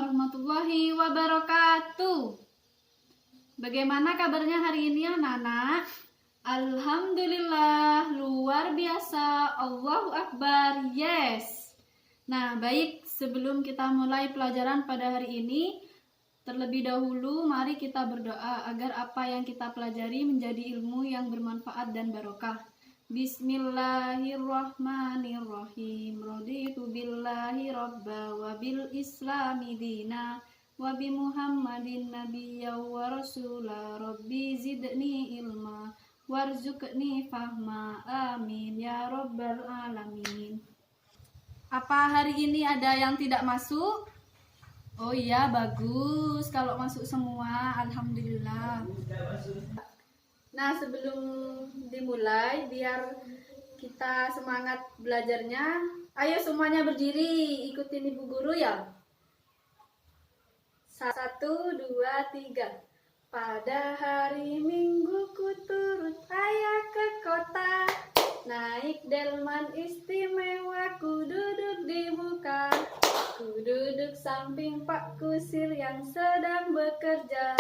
warahmatullahi wabarakatuh. Bagaimana kabarnya hari ini anak-anak? Alhamdulillah, luar biasa, Allahu Akbar, yes. Nah, baik, sebelum kita mulai pelajaran pada hari ini, terlebih dahulu mari kita berdoa agar apa yang kita pelajari menjadi ilmu yang bermanfaat dan barokah. Bismillahirrahmanirrahim. Raditu billahi rabba wa bil islami dina wa bi Muhammadin nabiyya wa rasula. Rabbi zidni ilma warzuqni fahma. Amin ya rabbal alamin. Apa hari ini ada yang tidak masuk? Oh iya, bagus. Kalau masuk semua, alhamdulillah. Nah, sebelum dimulai, biar kita semangat belajarnya, ayo semuanya berdiri, ikutin ibu guru ya. 1, 2, 3. Pada hari Minggu ku turut ayah ke kota, naik delman istimewa, ku duduk di muka, ku duduk samping Pak Kusir yang sedang bekerja,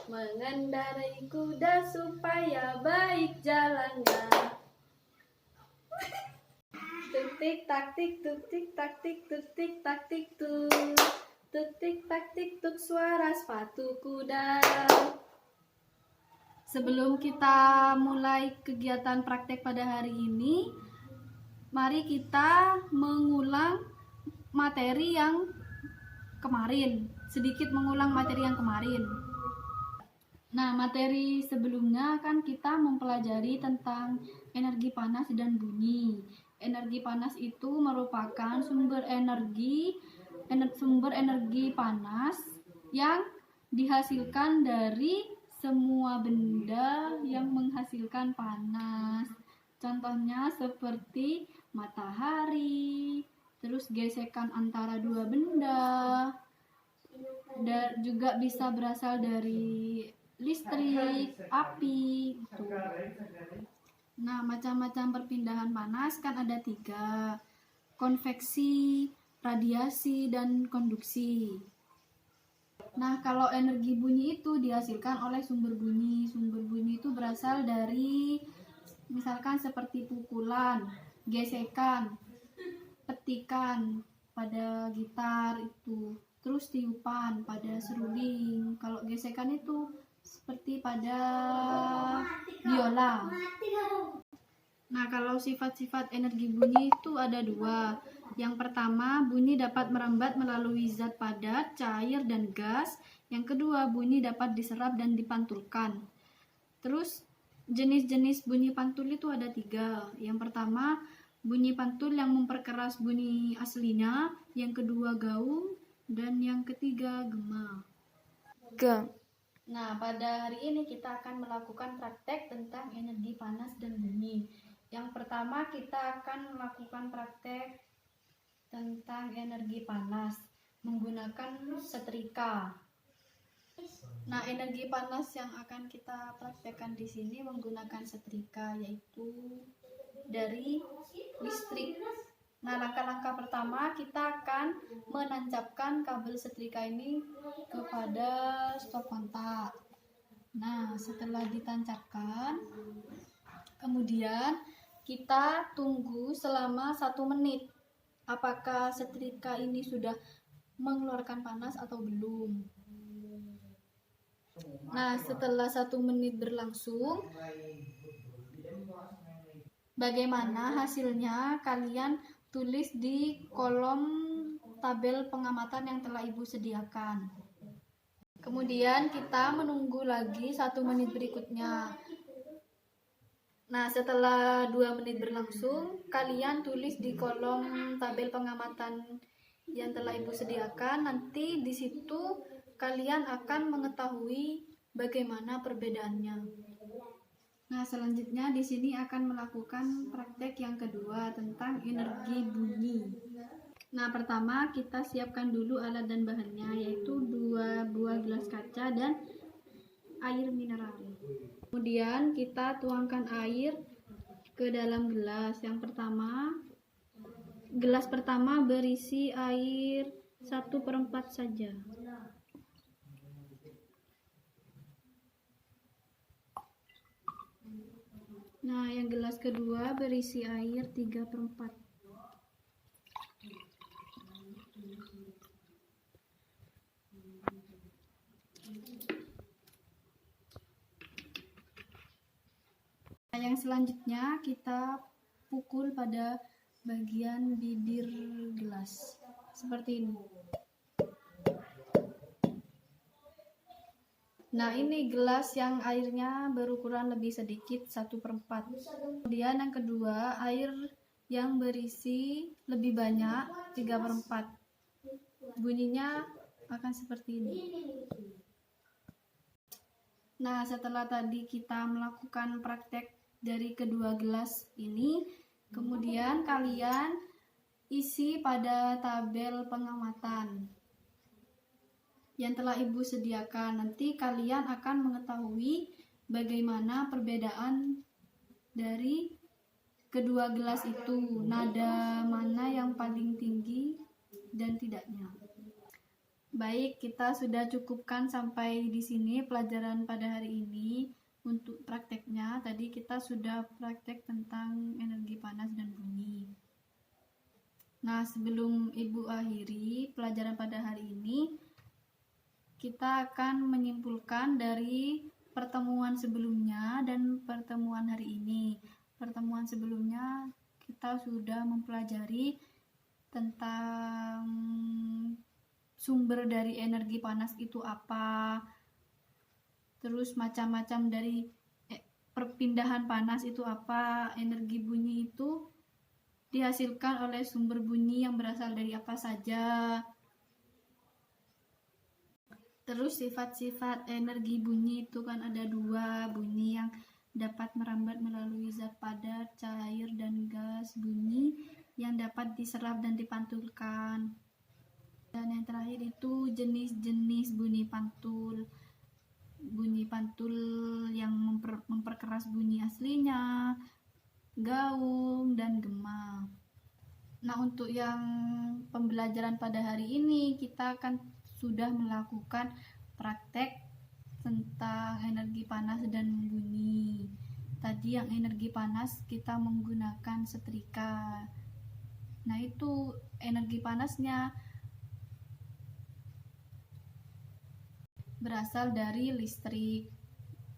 mengendarai kuda supaya baik jalannya. Tuk tik tak tik tuk tik tak tik tuk tik tak tik tuk. Tuk tik tak tik tuk suara sepatu kuda. Sebelum kita mulai kegiatan praktek pada hari ini, mari kita mengulang materi yang kemarin. Sedikit mengulang materi yang kemarin. Nah, materi sebelumnya kan kita mempelajari tentang energi panas dan bunyi. Energi panas itu merupakan sumber energi panas yang dihasilkan dari semua benda yang menghasilkan panas. Contohnya seperti matahari, terus gesekan antara dua benda, dan juga bisa berasal dari listrik, api, gitu. Nah, macam-macam perpindahan panas kan ada 3, konveksi, radiasi, dan konduksi. Nah, kalau energi bunyi itu dihasilkan oleh sumber bunyi. Sumber bunyi itu berasal dari misalkan seperti pukulan, gesekan, petikan pada gitar itu, terus tiupan pada seruling. Kalau gesekan itu seperti pada biola. Nah, kalau sifat-sifat energi bunyi itu ada 2. Yang pertama, bunyi dapat merambat melalui zat padat, cair, dan gas. Yang kedua, bunyi dapat diserap dan dipantulkan. Terus, jenis-jenis bunyi pantul itu ada 3. Yang pertama, bunyi pantul yang memperkeras bunyi aslinya. Yang kedua, gaung. Dan yang ketiga, gema. Nah, pada hari ini kita akan melakukan praktek tentang energi panas dan bunyi. Yang pertama, kita akan melakukan praktek tentang energi panas menggunakan setrika. Nah, energi panas yang akan kita praktekkan di sini menggunakan setrika, yaitu dari listrik. Nah, langkah-langkah pertama kita akan menancapkan kabel setrika ini kepada stop kontak. Nah, setelah ditancapkan, kemudian kita tunggu selama 1 menit. Apakah setrika ini sudah mengeluarkan panas atau belum? Nah, setelah 1 menit berlangsung, bagaimana hasilnya? Kalian tulis di kolom tabel pengamatan yang telah Ibu sediakan. Kemudian kita menunggu lagi 1 menit berikutnya. Nah, setelah 2 menit berlangsung, kalian tulis di kolom tabel pengamatan yang telah Ibu sediakan. Nanti di situ kalian akan mengetahui bagaimana perbedaannya. Nah, selanjutnya di sini akan melakukan praktek yang kedua tentang energi bunyi. Nah, pertama kita siapkan dulu alat dan bahannya, yaitu 2 buah gelas kaca dan air mineral. Kemudian kita tuangkan air ke dalam gelas. Yang pertama, gelas pertama berisi air 1/4 saja. Nah, yang gelas kedua berisi air 3/4. Nah, yang selanjutnya kita pukul pada bagian bibir gelas seperti ini. Nah, ini gelas yang airnya berukuran lebih sedikit 1/4. Kemudian yang kedua, air yang berisi lebih banyak 3/4. Bunyinya akan seperti ini. Nah, setelah tadi kita melakukan praktek dari kedua gelas ini, kemudian kalian isi pada tabel pengamatan yang telah Ibu sediakan. Nanti kalian akan mengetahui bagaimana perbedaan dari kedua gelas itu, nada mana yang paling tinggi dan tidaknya. Baik, kita sudah cukupkan sampai di sini pelajaran pada hari ini. Untuk prakteknya, tadi kita sudah praktek tentang energi panas dan bunyi. Nah, sebelum Ibu akhiri pelajaran pada hari ini, kita akan menyimpulkan dari pertemuan sebelumnya dan pertemuan hari ini. Pertemuan sebelumnya kita sudah mempelajari tentang sumber dari energi panas itu apa, terus macam-macam dari perpindahan panas itu apa, energi bunyi itu dihasilkan oleh sumber bunyi yang berasal dari apa saja. Terus sifat-sifat energi bunyi itu kan ada 2, bunyi yang dapat merambat melalui zat padat, cair, dan gas, bunyi yang dapat diserap dan dipantulkan. Dan yang terakhir itu jenis-jenis bunyi pantul. Bunyi pantul yang memperkeras bunyi aslinya, gaung, dan gema. Nah, untuk yang pembelajaran pada hari ini kita akan sudah melakukan praktek tentang energi panas dan bunyi. Tadi yang energi panas kita menggunakan setrika. Nah, itu energi panasnya berasal dari listrik.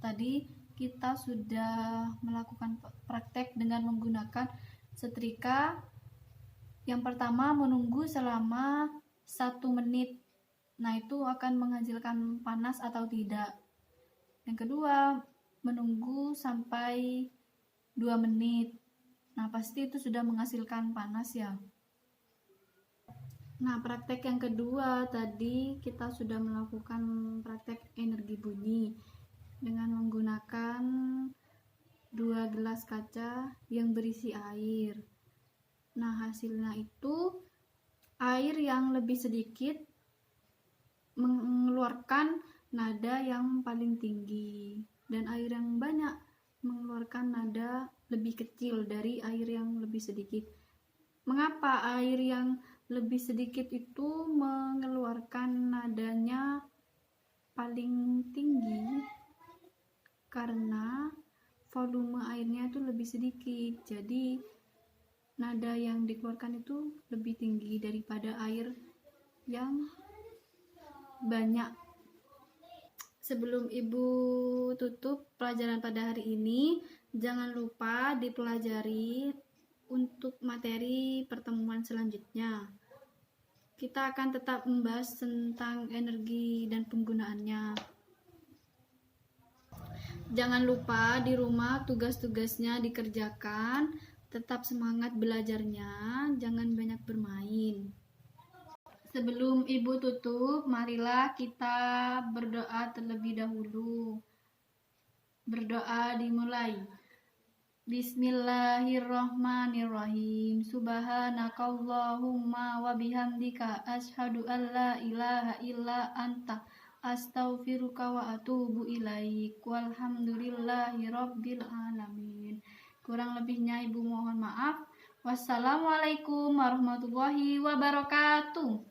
Tadi kita sudah melakukan praktek dengan menggunakan setrika. Yang pertama, menunggu selama 1 menit. Nah, itu akan menghasilkan panas atau tidak. Yang kedua, menunggu sampai 2 menit. Nah, pasti itu sudah menghasilkan panas ya. Nah, praktek yang kedua tadi kita sudah melakukan praktek energi bunyi dengan menggunakan 2 gelas kaca yang berisi air. Nah, hasilnya itu air yang lebih sedikit mengeluarkan nada yang paling tinggi, dan air yang banyak mengeluarkan nada lebih kecil dari air yang lebih sedikit. Mengapa air yang lebih sedikit itu mengeluarkan nadanya paling tinggi? Karena volume airnya itu lebih sedikit, jadi nada yang dikeluarkan itu lebih tinggi daripada air yang banyak. Sebelum Ibu tutup pelajaran pada hari ini, jangan lupa dipelajari untuk materi pertemuan selanjutnya. Kita akan tetap membahas tentang energi dan penggunaannya. Jangan lupa di rumah tugas-tugasnya dikerjakan, tetap semangat belajarnya, jangan banyak bermain. Sebelum Ibu tutup, marilah kita berdoa terlebih dahulu. Berdoa dimulai. Bismillahirrahmanirrahim. Subhanakallahumma wa bihamdika asyhadu an la ilaha illa anta astaghfiruka wa atubu ilaik. Walhamdulillahi rabbil alamin. Kurang lebihnya Ibu mohon maaf. Wassalamualaikum warahmatullahi wabarakatuh.